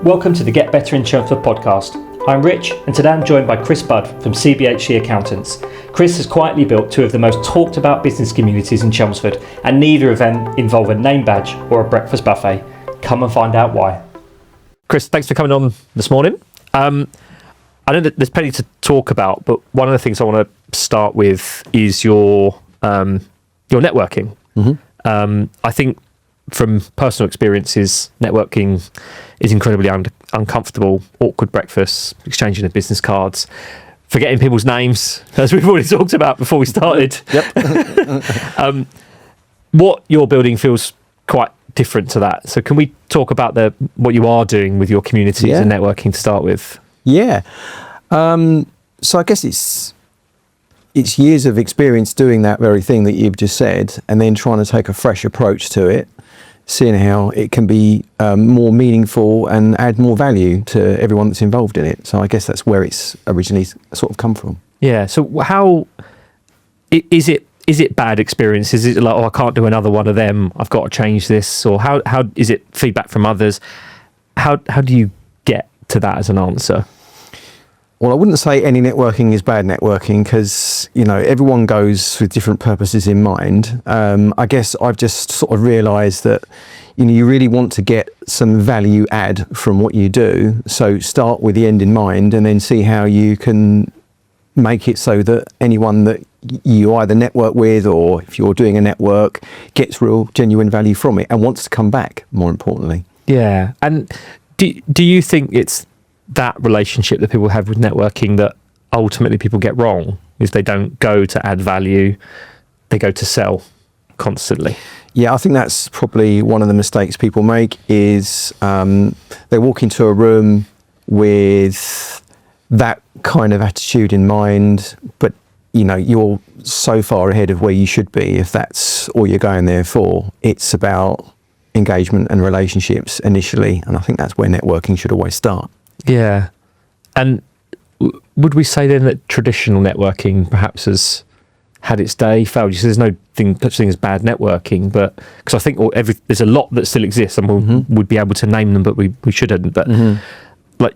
Welcome to the Get Better in Chelmsford podcast. I'm Rich, and today I'm joined by Chris Budd from CBHC Accountants. Chris has quietly built two of the most talked about business communities in Chelmsford, and neither of them involve a name badge or a breakfast buffet. Come and find out why. Chris, thanks for coming on this morning. I know that there's plenty to talk about, but one of the things I want to start with is your networking. Mm-hmm. I think from personal experiences, networking is incredibly uncomfortable, awkward breakfasts, exchanging of business cards, forgetting people's names, as we've already talked about before we started. Yep. What you're building feels quite different to that. So can we talk about what you are doing with your communities and networking to start with? Yeah. So I guess it's years of experience doing that very thing that you've just said, and then trying to take a fresh approach to it, seeing how it can be more meaningful and add more value to everyone that's involved in it. So I guess that's where it's originally sort of come from. Yeah. So how is it? Is it bad experience? Is it like, I can't do another one of them, I've got to change this? Or how is it feedback from others? How do you get to that as an answer? Well, I wouldn't say any networking is bad networking, because, everyone goes with different purposes in mind. I guess I've just sort of realised that, you really want to get some value add from what you do. So start with the end in mind, and then see how you can make it so that anyone that you either network with, or if you're doing a network, gets real genuine value from it and wants to come back, more importantly. Yeah. And do you think it's that relationship that people have with networking that ultimately people get wrong, is they don't go to add value, they go to sell constantly? Yeah, I think that's probably one of the mistakes people make, is they walk into a room with that kind of attitude in mind, but you're so far ahead of where you should be if that's all you're going there for. It's about engagement and relationships initially, and I think that's where networking should always start. Yeah. And would we say then that traditional networking perhaps has had its day, failed? You said there's no such thing as bad networking, but because I think there's a lot that still exists, and we'd be able to name them, but we shouldn't. But like,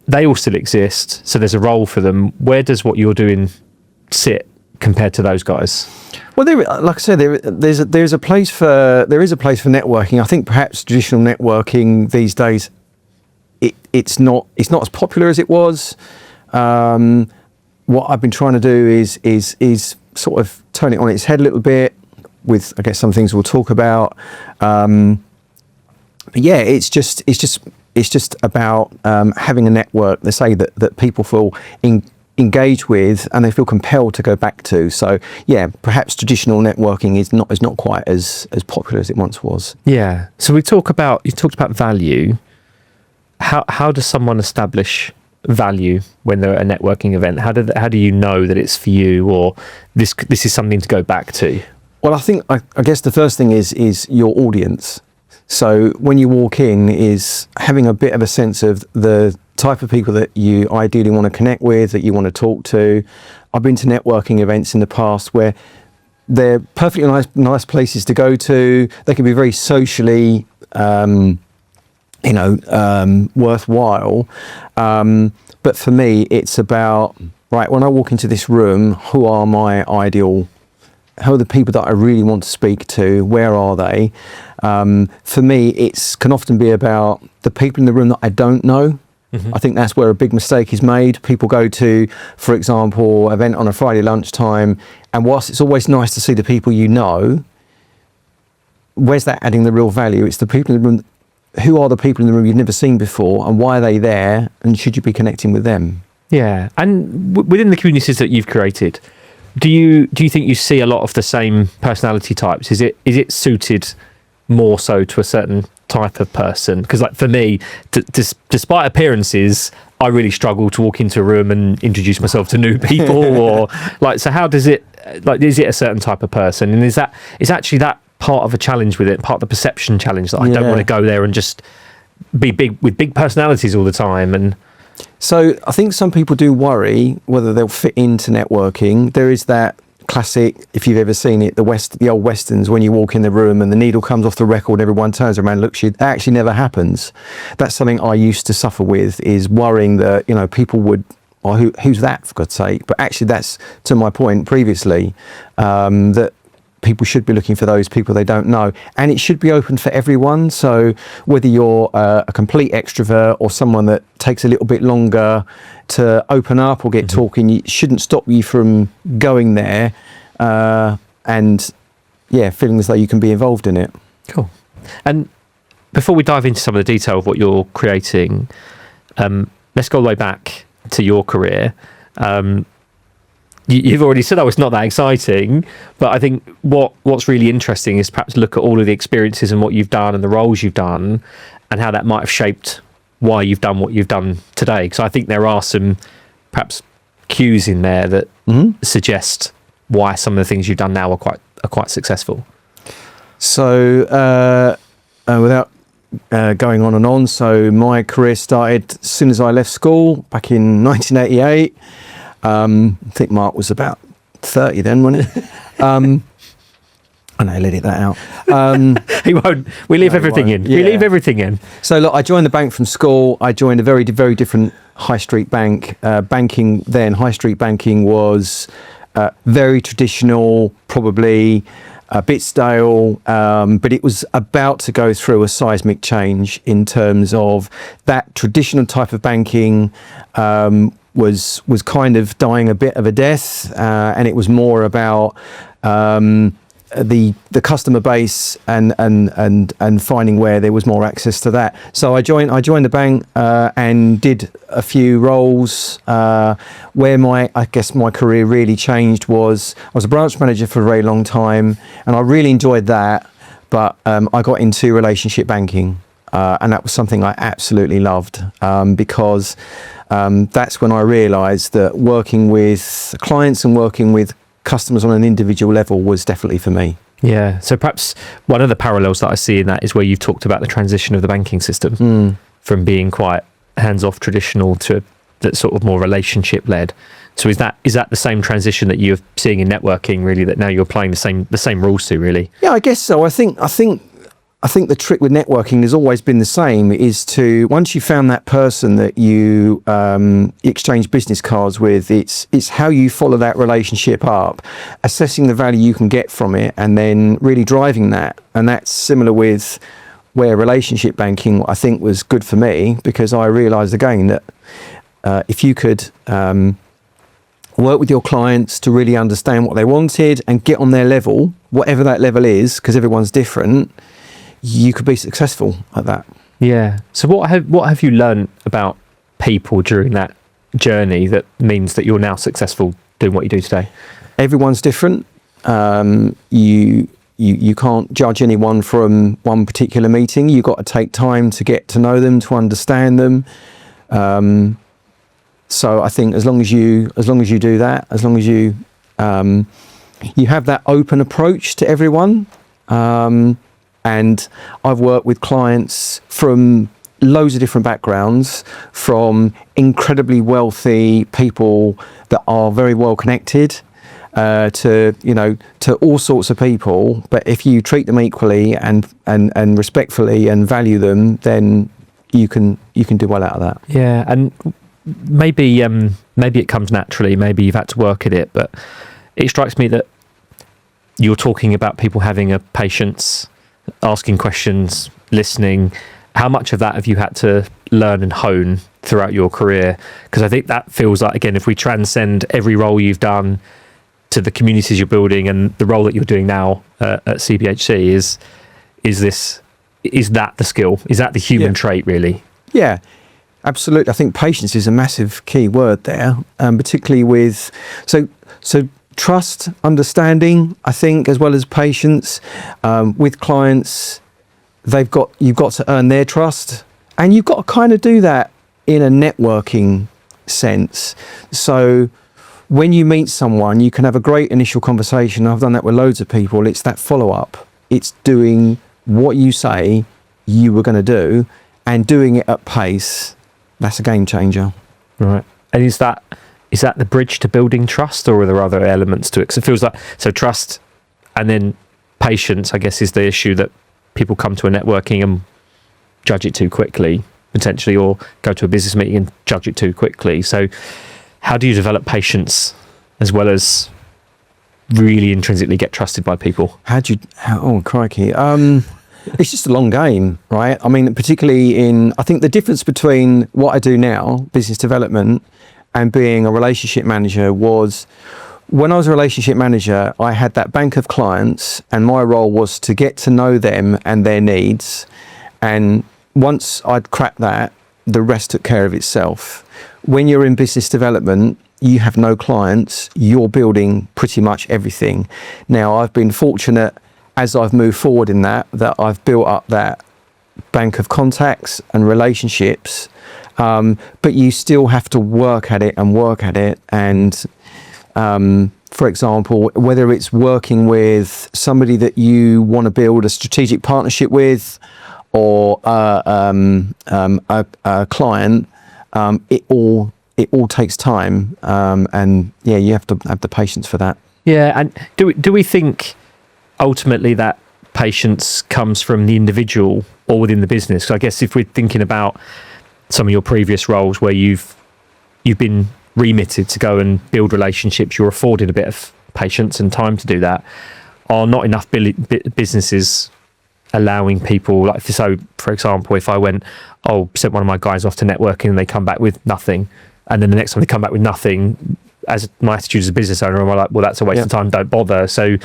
they all still exist, so there's a role for them. Where does what you're doing sit compared to those guys? Well, like I said, there is a place for networking. I think perhaps traditional networking these days, it's not as popular as it was. What I've been trying to do is sort of turn it on its head a little bit, with, I guess, some things we'll talk about. But yeah, it's just about having a network, they say, that people feel engaged with and they feel compelled to go back to. So yeah, perhaps traditional networking is not quite as popular as it once was. Yeah. So you talked about value. How does someone establish value when they're at a networking event? How do you know that it's for you, or this is something to go back to? Well, I guess the first thing is your audience. So when you walk in, is having a bit of a sense of the type of people that you ideally want to connect with, that you want to talk to. I've been to networking events in the past where they're perfectly nice places to go to. They can be very socially worthwhile. But for me, it's about, right, when I walk into this room, who are the people that I really want to speak to? Where are they? For me, it can often be about the people in the room that I don't know. I think that's where a big mistake is made. People go to, for example, an event on a Friday lunchtime, and whilst it's always nice to see the people you know, where's that adding the real value? It's the people in the room. Who are the people in the room you've never seen before, and why are they there, and should you be connecting with them? Yeah. And within the communities that you've created, do you think you see a lot of the same personality types? Is it suited more so to a certain type of person? Because like for me, despite appearances, I really struggle to walk into a room and introduce myself to new people. Or like, so how does it, like, is it a certain type of person? And is actually that part of a challenge with it, part of the perception challenge, that I don't want to go there and just be big with big personalities all the time? And so I think some people do worry whether they'll fit into networking. There is that classic, if you've ever seen it, the old westerns, when you walk in the room and the needle comes off the record, everyone turns around and looks at you. That actually never happens. That's something I used to suffer with, is worrying that, you know, people would, or who's that, for God's sake? But actually that's, to my point previously, that people should be looking for those people they don't know, and it should be open for everyone. So whether you're a complete extrovert or someone that takes a little bit longer to open up or get talking, it shouldn't stop you from going there and feeling as though you can be involved in it. Cool. And before we dive into some of the detail of what you're creating, let's go all the way back to your career. You've already said, it's not that exciting, but I think what's really interesting is perhaps look at all of the experiences and what you've done and the roles you've done and how that might have shaped why you've done what you've done today. Because I think there are some perhaps cues in there that suggest why some of the things you've done now are quite successful. So without going on and on, so my career started as soon as I left school back in 1988. I think Mark was about 30 then, wasn't it? I know, let that out. He won't. We leave everything in. Yeah. We leave everything in. So look, I joined the bank from school. I joined a very, very different high street bank. Banking then, high street banking was very traditional, probably a bit stale, but it was about to go through a seismic change in terms of that traditional type of banking. Was kind of dying a bit of a death, and it was more about the customer base and finding where there was more access to that. So I joined the bank and did a few roles where my career really changed. Was I was a branch manager for a very long time, and I really enjoyed that, but I got into relationship banking. And that was something I absolutely loved, because that's when I realised that working with clients and working with customers on an individual level was definitely for me. Yeah. So perhaps one of the parallels that I see in that is where you've talked about the transition of the banking system from being quite hands-off traditional to that sort of more relationship-led. So is that the same transition that you're seeing in networking, really, that now you're applying the same rules to, really? Yeah, I guess so. I think the trick with networking has always been the same, is to, once you found that person that you exchange business cards with, it's how you follow that relationship up, assessing the value you can get from it, and then really driving that. And that's similar with where relationship banking, I think, was good for me, because I realised again that if you could work with your clients to really understand what they wanted and get on their level, whatever that level is, because everyone's different, you could be successful at that. Yeah. So what have you learned about people during that journey that means that you're now successful doing what you do today? Everyone's different. You can't judge anyone from one particular meeting. You've got to take time to get to know them, to understand them. So I think as long as you do that, as long as you have that open approach to everyone. And I've worked with clients from loads of different backgrounds, from incredibly wealthy people that are very well connected, to all sorts of people. But if you treat them equally and respectfully and value them, then you can do well out of that. Yeah, and maybe it comes naturally. Maybe you've had to work at it, but it strikes me that you're talking about people having a patience, asking questions, listening. How much of that have you had to learn and hone throughout your career? Because I think that feels like, again, if we transcend every role you've done to the communities you're building and the role that you're doing now at CBHC, is that the skill? Is that the human trait, really? Yeah, absolutely. I think patience is a massive key word there, particularly with so trust, understanding, I think, as well as patience. With clients, you've got to earn their trust, and you've got to kind of do that in a networking sense. So when you meet someone, you can have a great initial conversation. I've done that with loads of people. It's that follow-up. It's doing what you say you were going to do and doing it at pace. That's a game changer. Right. And is is that the bridge to building trust, or are there other elements to it? Because it feels like, so trust and then patience, I guess, is the issue, that people come to a networking and judge it too quickly, potentially, or go to a business meeting and judge it too quickly. So how do you develop patience as well as really intrinsically get trusted by people? Oh, crikey. It's just a long game, right? I mean, particularly I think the difference between what I do now, business development, and being a relationship manager was, when I was a relationship manager, I had that bank of clients, and my role was to get to know them and their needs. And once I'd cracked that, the rest took care of itself. When you're in business development, you have no clients, you're building pretty much everything. Now, I've been fortunate as I've moved forward in that I've built up that bank of contacts and relationships, but you still have to work at it. And for example, whether it's working with somebody that you want to build a strategic partnership with, or a client, it all takes time, and yeah, you have to have the patience for that. Yeah, and do we think ultimately that patience comes from the individual or within the business? 'Cause I guess if we're thinking about some of your previous roles where you've been remitted to go and build relationships, you're afforded a bit of patience and time to do that. Are not enough businesses allowing people, like, so for example, if I sent one of my guys off to networking and they come back with nothing, and then the next time they come back with nothing, as my attitude as a business owner, I'm like, well, that's a waste of time, don't bother. So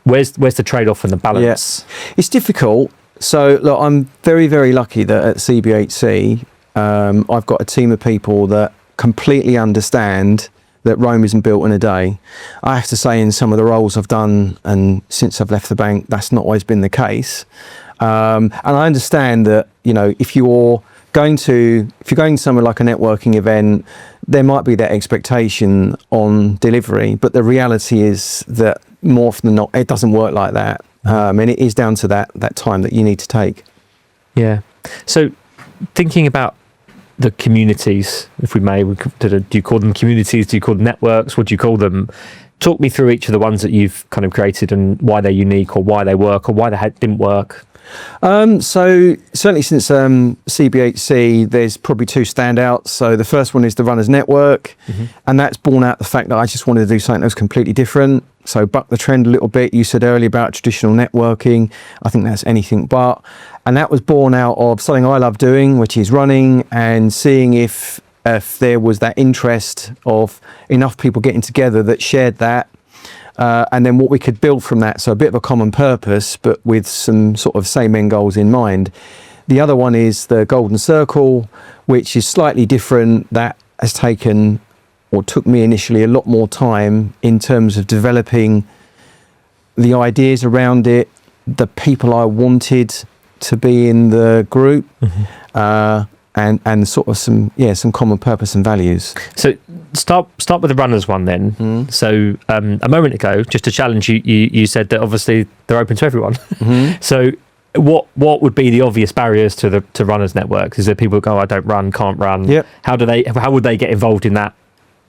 where's the trade-off and the balance? Yeah. It's difficult. So look, I'm very, very lucky that at CBHC, I've got a team of people that completely understand that Rome isn't built in a day. I have to say, in some of the roles I've done, and since I've left the bank, that's not always been the case. And I understand that, if you're going to somewhere like a networking event, there might be that expectation on delivery, but the reality is that more often than not, it doesn't work like that. And it is down to that time that you need to take. Yeah. So thinking about the communities, if we may, do you call them communities? Do you call them networks? What do you call them? Talk me through each of the ones that you've kind of created and why they're unique, or why they work, or why they didn't work. So certainly since CBHC, there's probably two standouts. So the first one is the Runners Network, and that's born out the fact that I just wanted to do something that was completely different. So buck the trend a little bit. You said earlier about traditional networking. I think that's anything but. And that was born out of something I love doing, which is running, and seeing if there was that interest of enough people getting together that shared that. And then what we could build from that. So a bit of a common purpose, but with some sort of same end goals in mind. The other one is the Golden Circle, which is slightly different. That has took me initially a lot more time in terms of developing the ideas around it, the people I wanted to be in the group, and sort of some common purpose and values. So start with the runners one then. So a moment ago, just to challenge you said that obviously they're open to everyone. So what would be the obvious barriers to runners networks? Is there people who go, I don't run, can't run? Yep. How would they get involved in that?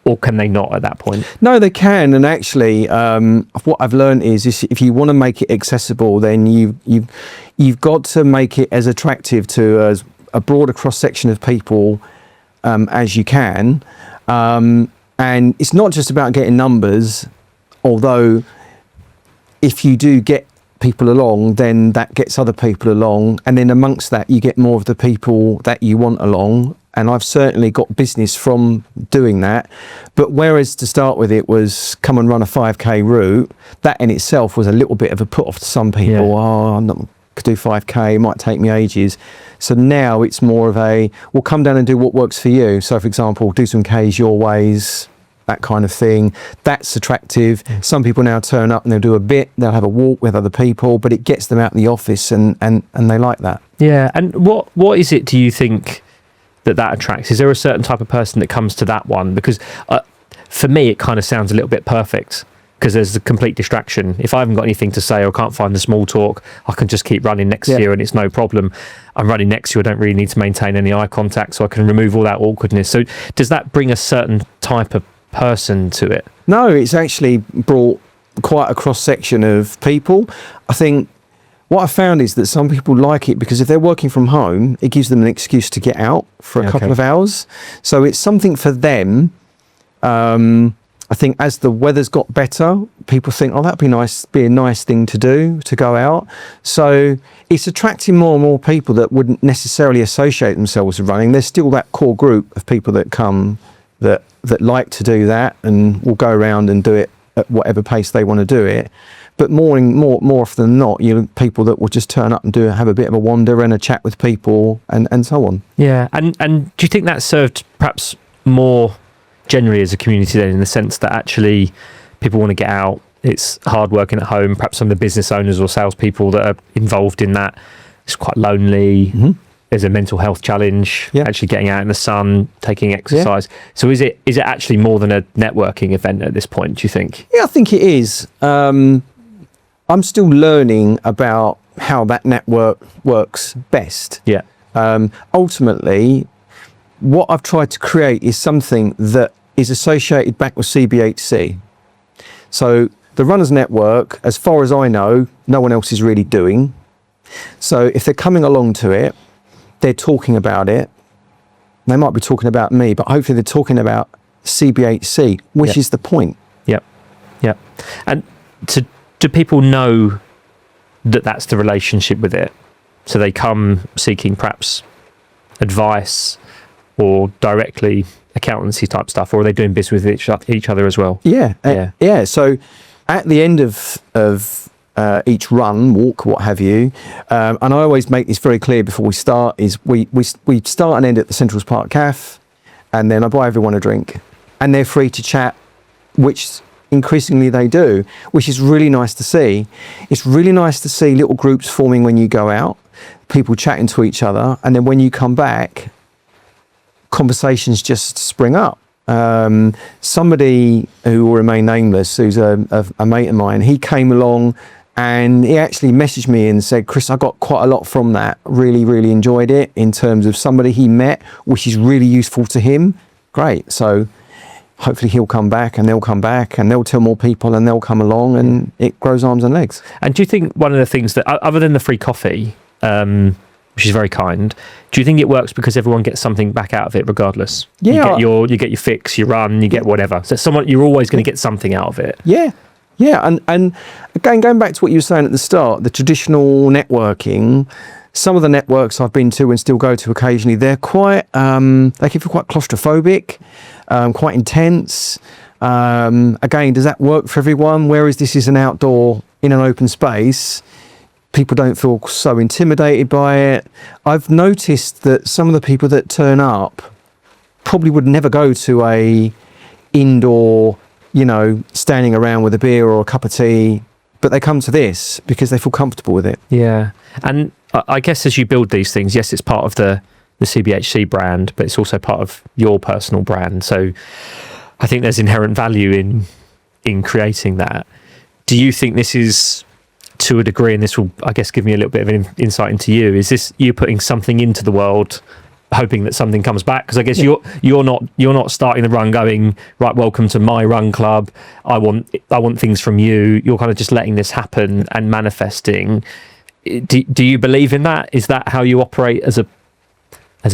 Or can they not at that point? No, they can. And actually, what I've learned is if you want to make it accessible, then you've got to make it as attractive to a broader cross-section of people as you can. And it's not just about getting numbers, although if you do get people along, then that gets other people along. And then amongst that, you get more of the people that you want along. And I've certainly got business from doing that. But whereas to start with it was come and run a 5K route, that in itself was a little bit of a put off to some people. Yeah. Oh, I'm not could do 5K, it might take me ages. So now it's more of well, come down and do what works for you. So for example, do some Ks your ways, that kind of thing. That's attractive. Some people now turn up and they'll do a bit, they'll have a walk with other people, but it gets them out in the office and they like that. Yeah. And what is it, do you think, that attracts? Is there a certain type of person that comes to that one? Because for me, it kind of sounds a little bit perfect, because there's a complete distraction. If I haven't got anything to say or can't find the small talk, I can just keep running next to you and it's no problem. I'm running next to you, I don't really need to maintain any eye contact, so I can remove all that awkwardness. So does that bring a certain type of person to it. No, it's actually brought quite a cross section of people. I think what I found is that some people like it because if they're working from home, it gives them an excuse to get out for a couple of hours. So it's something for them. I think as the weather's got better, people think, oh, that'd be a nice thing to do, to go out. So it's attracting more and more people that wouldn't necessarily associate themselves with running. There's still that core group of people that come that like to do that and will go around and do it at whatever pace they want to do it. But more often than not, people that will just turn up and have a bit of a wander and a chat with people and so on. Yeah, and do you think that served perhaps more generally as a community then, in the sense that actually people want to get out, it's hard working at home, perhaps some of the business owners or salespeople that are involved in that, it's quite lonely, there's a mental health challenge, actually getting out in the sun, taking exercise. So is it actually more than a networking event at this point, do you think? Yeah, I think it is. I'm still learning about how that network works best. Yeah. Ultimately, what I've tried to create is something that is associated back with CBHC. So the Runners Network, as far as I know, no one else is really doing. So if they're coming along to it, they're talking about it. They might be talking about me, but hopefully they're talking about CBHC, which is the point. Yep. Yep. And do people know that that's the relationship with it? So they come seeking perhaps advice or directly accountancy type stuff, or are they doing business with each other as well? Yeah. So at the end of each run, walk, what have you, and I always make this very clear before we start, is we start and end at the Central Park Café, and then I buy everyone a drink, and they're free to chat, which increasingly they do, which is really nice to see. It's really nice to see little groups forming when you go out, people chatting to each other, and then when you come back, conversations just spring up. Somebody who will remain nameless, who's a mate of mine, he came along and he actually messaged me and said, Chris, I got quite a lot from that, really, really enjoyed it, in terms of somebody he met, which is really useful to him. Great. So hopefully he'll come back and they'll come back and they'll tell more people and they'll come along and it grows arms and legs. And do you think one of the things that, other than the free coffee, which is very kind, do you think it works because everyone gets something back out of it regardless? Yeah. You get your fix, you run, you get whatever. So you're always going to get something out of it. Yeah. And again, going back to what you were saying at the start, the traditional networking, some of the networks I've been to and still go to occasionally, they're quite, they can feel quite claustrophobic, quite intense. Again, does that work for everyone? Whereas this is an outdoor, in an open space, people don't feel so intimidated by it. I've noticed that some of the people that turn up probably would never go to a indoor, standing around with a beer or a cup of tea, but they come to this because they feel comfortable with it. Yeah. And I guess as you build these things, yes, it's part of the CBHC brand, but it's also part of your personal brand. So I think there's inherent value in creating that. Do you think this is, to a degree, and this will, I guess, give me a little bit of an insight into you, is this you putting something into the world, hoping that something comes back? Because I guess you're not starting the run going, right, welcome to my run club, I want things from you. You're kind of just letting this happen and manifesting. Do you believe in that? Is that how you operate as a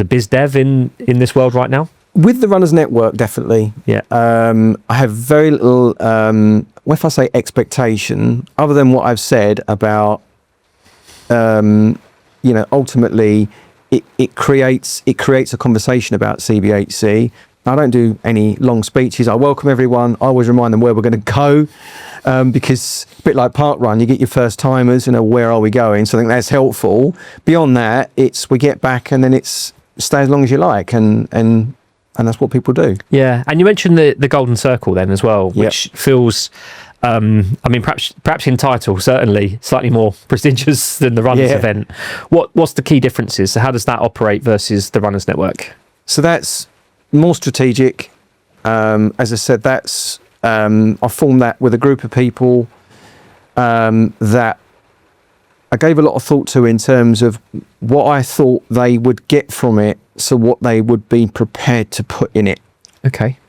biz dev in this world right now? With the Runners Network, definitely. Yeah. I have very little, if I say expectation, other than what I've said about, ultimately it creates a conversation about CBHC. I don't do any long speeches. I welcome everyone. I always remind them where we're going to go, because a bit like Park Run, you get your first timers, where are we going? So I think that's helpful. Beyond that, we get back and then it's stay as long as you like, and that's what people do. Yeah. And you mentioned the Golden Circle then as well, which feels, perhaps in title, certainly slightly more prestigious than the Runners event. What's the key differences? So how does that operate versus the Runners Network? So that's more strategic. As I said, that's I formed that with a group of people that I gave a lot of thought to in terms of what I thought they would get from it, so what they would be prepared to put in it. Okay.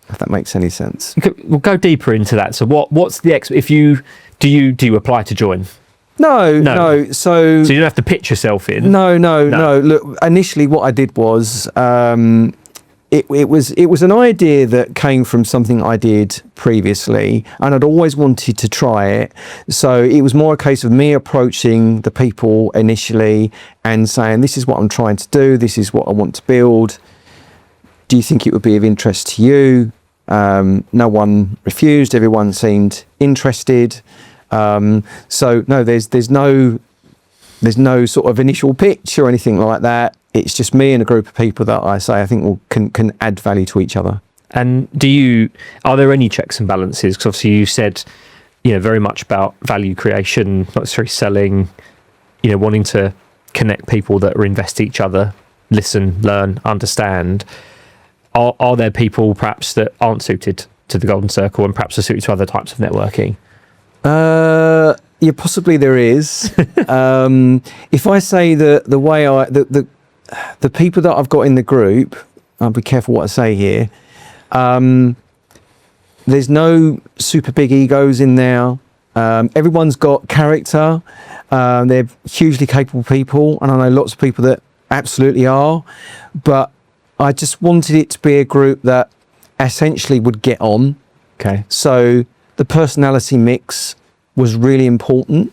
if that makes any sense. Okay, we'll go deeper into that. So what's the if you do you apply to join? No. So you don't have to pitch yourself in. No. Look, initially what I did was it was an idea that came from something I did previously, and I'd always wanted to try it. So it was more a case of me approaching the people initially and saying, this is what I'm trying to do, this is what I want to build. Do you think it would be of interest to you? No one refused, everyone seemed interested. So no, there's no sort of initial pitch or anything like that. It's just me and a group of people that I say I think can add value to each other. And are there any checks and balances? Because obviously you said, very much about value creation, not necessarily selling, wanting to connect people that are invest each other, listen, learn, understand. Are there people perhaps that aren't suited to the Golden Circle and perhaps are suited to other types of networking? Yeah, possibly there is. If I say the way the people that I've got in the group, I'll be careful what I say here. There's no super big egos in there. Everyone's got character. They're hugely capable people, and I know lots of people that absolutely are. But I just wanted it to be a group that essentially would get on. Okay. So the personality mix was really important,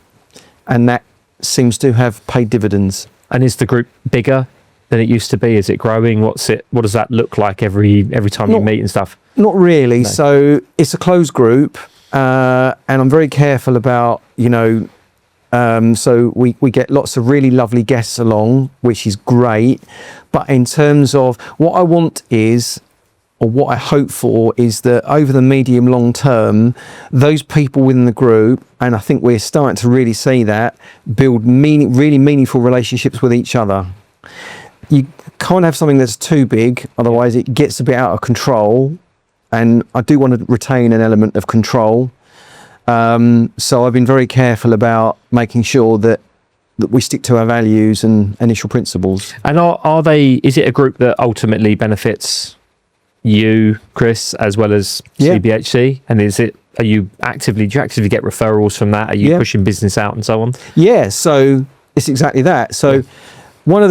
and that seems to have paid dividends. And is the group bigger than it used to be? Is it growing? What does that look like every time you meet and stuff? Not really. No. So it's a closed group, and I'm very careful about, so we get lots of really lovely guests along, which is great. But in terms of what I want is, or what I hope for, is that over the medium long term, those people within the group, and I think we're starting to really see that, build really meaningful relationships with each other. You can't have something that's too big, otherwise it gets a bit out of control, and I do want to retain an element of control. So I've been very careful about making sure that we stick to our values and initial principles. And is it a group that ultimately benefits you, Chris, as well as CBHC? And do you actively get referrals from that? Are you pushing business out and so on? Yeah, so it's exactly that. So one of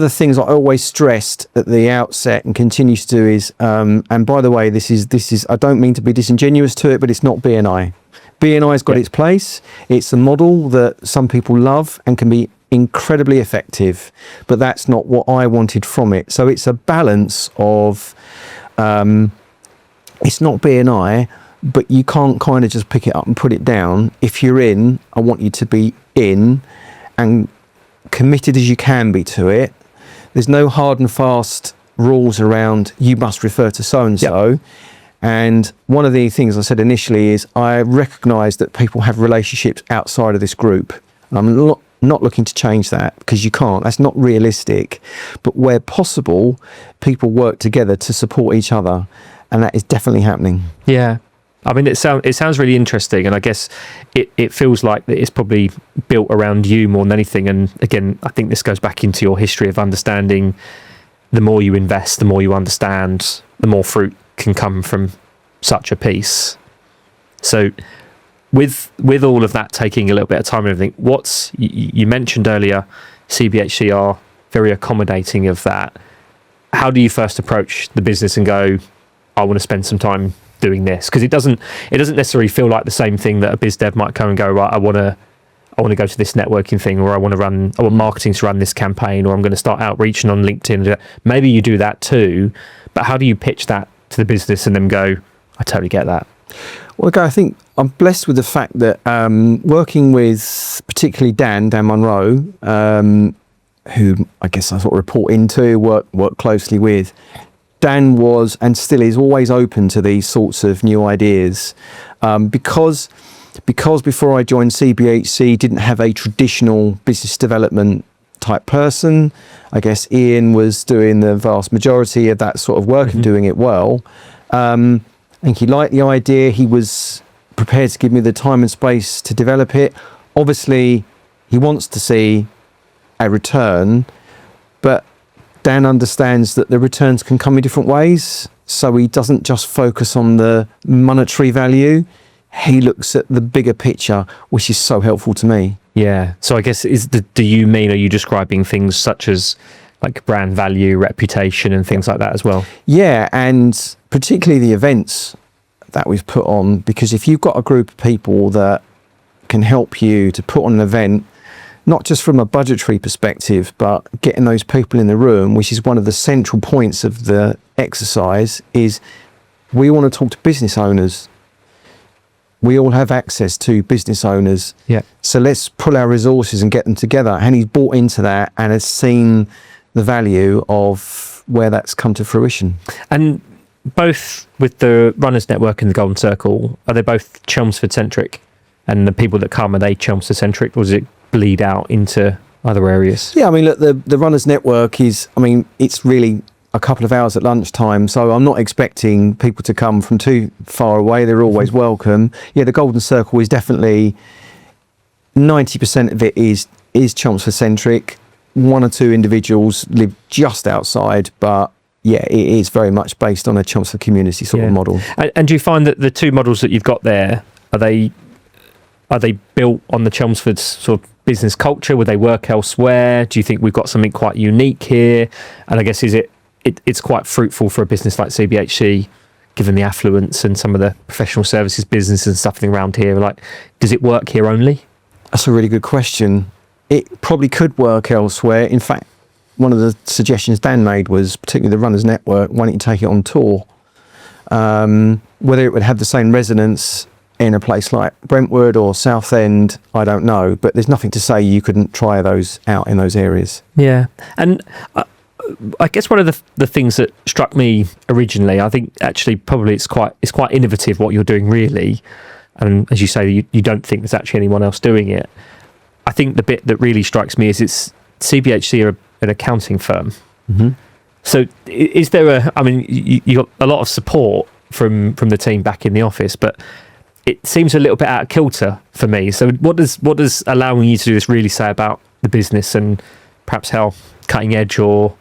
the things I always stressed at the outset and continue to do is, and by the way, this is I don't mean to be disingenuous to it, but it's not BNI. BNI's got its place. It's a model that some people love and can be incredibly effective, but that's not what I wanted from it. So it's a balance of, it's not BNI, but you can't kind of just pick it up and put it down. If you're in, I want you to be in and committed as you can be to it. There's no hard and fast rules around you must refer to so-and-so. And one of the things I said initially is I recognise that people have relationships outside of this group. I'm not looking to change that, because you can't. That's not realistic. But where possible, people work together to support each other, and that is definitely happening. Yeah. I mean, it sounds really interesting, and I guess it feels like that it's probably built around you more than anything. And again, I think this goes back into your history of understanding. The more you invest, the more you understand, the more fruit can come from such a piece. So with all of that taking a little bit of time and everything, you mentioned earlier CBHC are very accommodating of that. How do you first approach the business and go, I want to spend some time doing this? Because it doesn't necessarily feel like the same thing that a biz dev might come and go, right, I want to go to this networking thing, or I want marketing to run this campaign, or I'm going to start outreaching on LinkedIn. Maybe you do that too, but how do you pitch that to the business and then go, I totally get that? Well, I think I'm blessed with the fact that working with particularly Dan Monroe, who I guess I sort of report into, work closely with. Dan was and still is always open to these sorts of new ideas, because before I joined CBHC, didn't have a traditional business development type person. I guess Ian was doing the vast majority of that sort of work and doing it well. I think he liked the idea. He was prepared to give me the time and space to develop it. Obviously, he wants to see a return, but Dan understands that the returns can come in different ways, so he doesn't just focus on the monetary value. He looks at the bigger picture, which is so helpful to me. Yeah. So I guess are you describing things such as like brand value, reputation, and things like that as well? Yeah, and particularly the events that we've put on, because if you've got a group of people that can help you to put on an event, not just from a budgetary perspective, but getting those people in the room, which is one of the central points of the exercise, is we want to talk to business owners. We all have access to business owners. Yeah. So let's pull our resources and get them together. And he's bought into that and has seen the value of where that's come to fruition. And both with the Runners Network and the Golden Circle, are they both Chelmsford centric? And the people that come, are they Chelmsford centric, or does it bleed out into other areas? Yeah, I mean, look, the Runners Network is, I mean, it's really a couple of hours at lunchtime, so I'm not expecting people to come from too far away. They're always welcome. Yeah, the Golden Circle is definitely 90% of it is Chelmsford centric. One or two individuals live just outside, but yeah, it is very much based on a Chelmsford community sort of model. And do you find that the two models that you've got there, are they built on the Chelmsford sort of business culture? Would they work elsewhere? Do you think we've got something quite unique here? And I guess it's quite fruitful for a business like CBHC, given the affluence and some of the professional services business and stuff around here. Like, does it work here only? That's a really good question. It probably could work elsewhere. In fact, one of the suggestions Dan made was, particularly the Runners Network, why don't you take it on tour? Whether it would have the same resonance in a place like Brentwood or Southend, I don't know. But there's nothing to say you couldn't try those out in those areas. Yeah. And I guess one of the things that struck me originally, I think actually probably it's quite innovative what you're doing, really. And as you say, you don't think there's actually anyone else doing it. I think the bit that really strikes me is it's CBHC are an accounting firm. Mm-hmm. So is there you got a lot of support from the team back in the office, but it seems a little bit out of kilter for me. So what does allowing you to do this really say about the business and perhaps how cutting edge or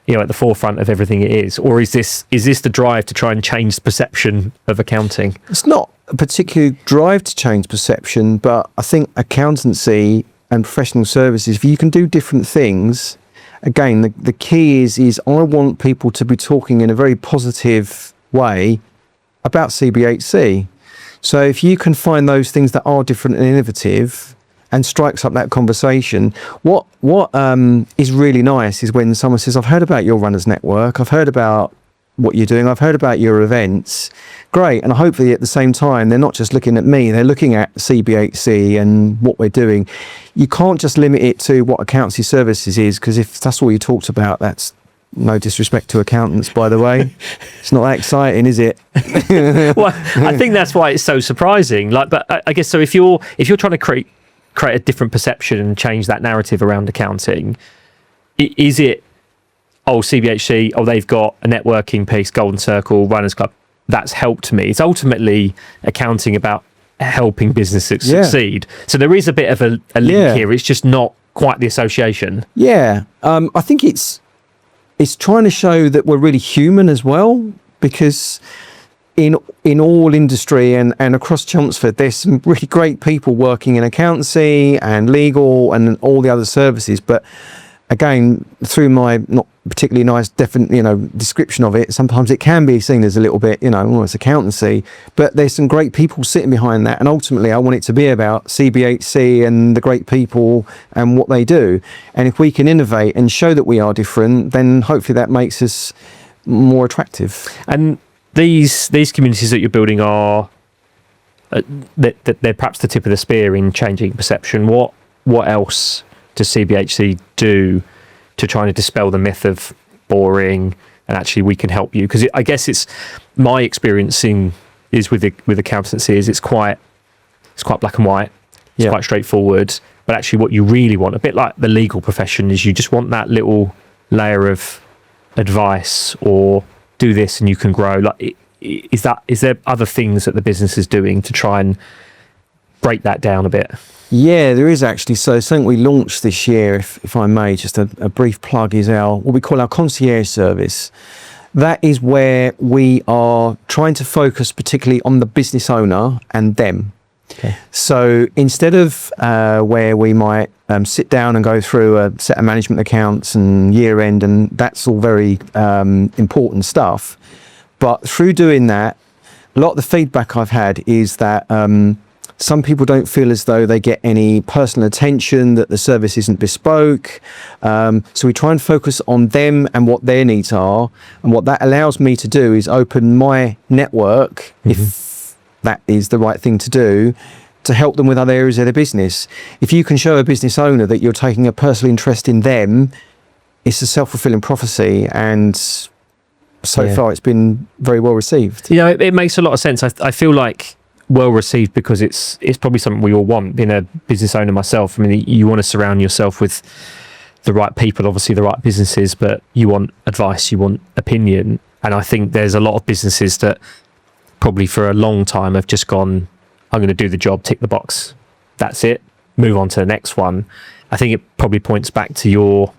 at the forefront of everything it is? Or is this the drive to try and change the perception of accounting? It's not a particular drive to change perception, but I think accountancy and professional services, if you can do different things, again, the key is I want people to be talking in a very positive way about CBHC. So if you can find those things that are different and innovative and strikes up that conversation, what is really nice is when someone says, I've heard about your Runners Network, I've heard about what you're doing, I've heard about your events. Great. And hopefully at the same time, they're not just looking at me, they're looking at CBHC and what we're doing. You can't just limit it to what accountancy services is, because if that's all you talked about, that's no disrespect to accountants, by the way. It's not that exciting, is it? Well, I think that's why it's so surprising. But I guess so if you're trying to create a different perception and change that narrative around accounting, is it, CBHC, they've got a networking piece, Golden Circle, Runners Club, that's helped me. It's ultimately accounting about helping businesses succeed. So there is a bit of a link here. It's just not quite the association. Yeah. I think it's trying to show that we're really human as well, because in all industry and across Chelmsford, there's some really great people working in accountancy and legal and all the other services. But again, through my not particularly nice description of it, sometimes it can be seen as a little bit, it's accountancy. But there's some great people sitting behind that. And ultimately, I want it to be about CBHC and the great people and what they do. And if we can innovate and show that we are different, then hopefully that makes us more attractive. And these communities that you're building are they're perhaps the tip of the spear in changing perception. What else does CBHC do to try to dispel the myth of boring and actually we can help you? Because I guess it's my experience is with accountancy is it's quite black and white. It's quite straightforward. But actually what you really want, a bit like the legal profession, is you just want that little layer of advice or do this and you can grow. Is there other things that the business is doing to try and break that down a bit? Yeah, there is actually. So something we launched this year, if I may, just a brief plug, is what we call our concierge service. That is where we are trying to focus particularly on the business owner and them. Okay. So instead of where we might sit down and go through a set of management accounts and year end, and that's all very important stuff, but through doing that, a lot of the feedback I've had is that some people don't feel as though they get any personal attention, that the service isn't bespoke. So we try and focus on them and what their needs are. And what that allows me to do is open my network, if that is the right thing to do, to help them with other areas of their business. If you can show a business owner that you're taking a personal interest in them, it's a self-fulfilling prophecy. And so far it's been very well received. It makes a lot of sense. I feel like well received because it's probably something we all want. Being a business owner myself, I mean, you want to surround yourself with the right people, obviously the right businesses, but you want advice, you want opinion. And I think there's a lot of businesses that probably for a long time have just gone, I'm going to do the job, tick the box, that's it, move on to the next one. I think it probably points back to your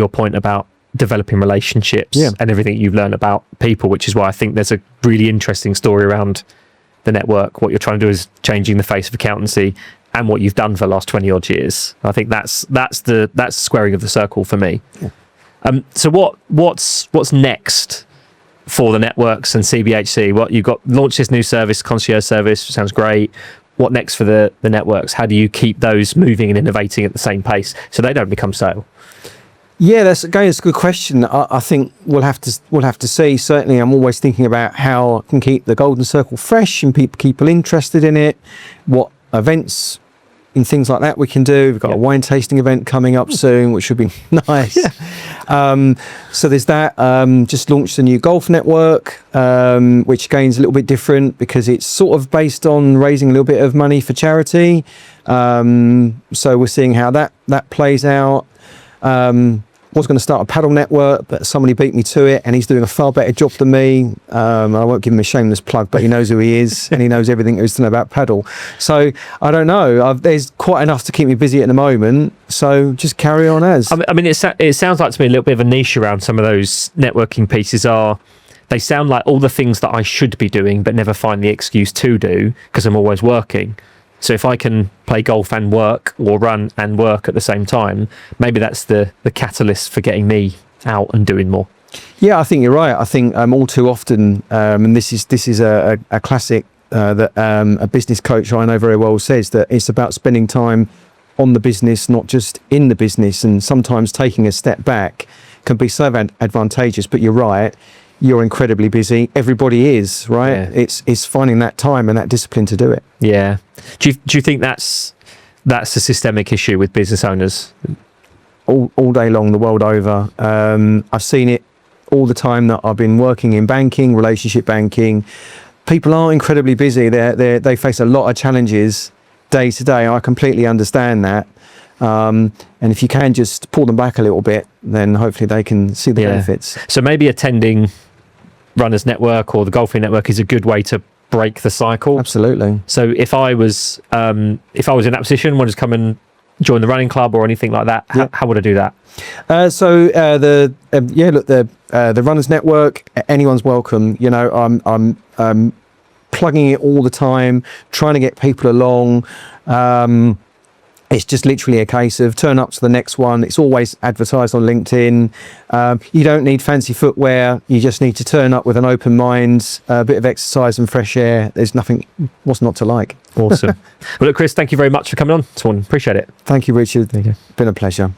point about developing relationships and everything you've learned about people, which is why I think there's a really interesting story around the network. What you're trying to do is changing the face of accountancy, and what you've done for the last 20 odd years. I think that's the squaring of the circle for me. So what's next for the networks and CBHC? What you've got, launched this new service, concierge service, sounds great. What next for the networks? How do you keep those moving and innovating at the same pace so they don't become stale? Yeah, that's a good question. I think we'll have to see. Certainly, I'm always thinking about how I can keep the Golden Circle fresh and people interested in it. What events and things like that we can do. We've got a wine tasting event coming up soon, which should be nice. So there's that. Just launched a new golf network, which again is a little bit different because it's sort of based on raising a little bit of money for charity. So we're seeing how that plays out. Was going to start a paddle network, but somebody beat me to it, and he's doing a far better job than me. I won't give him a shameless plug, but he knows who he is, and he knows everything there is to know about paddle. So I don't know. There's quite enough to keep me busy at the moment. So just carry on as. I mean, it sounds like to me a little bit of a niche around some of those networking pieces are. They sound like all the things that I should be doing, but never find the excuse to do because I'm always working. So if I can play golf and work, or run and work at the same time, maybe that's the catalyst for getting me out and doing more. Yeah, I think you're right. I think all too often, and this is a classic that a business coach I know very well says, that it's about spending time on the business, not just in the business. And sometimes taking a step back can be so advantageous. But you're right. You're incredibly busy. Everybody is, right? Yeah. It's finding that time and that discipline to do it. Yeah. Do you think that's a systemic issue with business owners? All day long, the world over. I've seen it all the time that I've been working in banking, relationship banking. People are incredibly busy. They face a lot of challenges day to day. I completely understand that. And if you can just pull them back a little bit, then hopefully they can see the benefits. So maybe attending Runners Network or the Golfing Network is a good way to break the cycle. Absolutely. So if I was in that position, wanted to come and join the running club or anything like that, how would I do that? The Runners Network, anyone's welcome. I'm plugging it all the time, trying to get people along. It's just literally a case of turn up to the next one. It's always advertised on LinkedIn. You don't need fancy footwear. You just need to turn up with an open mind, a bit of exercise and fresh air. There's what's not to like. Awesome. Well, look, Chris, thank you very much for coming on this morning. Appreciate it. Thank you, Richard. Been a pleasure.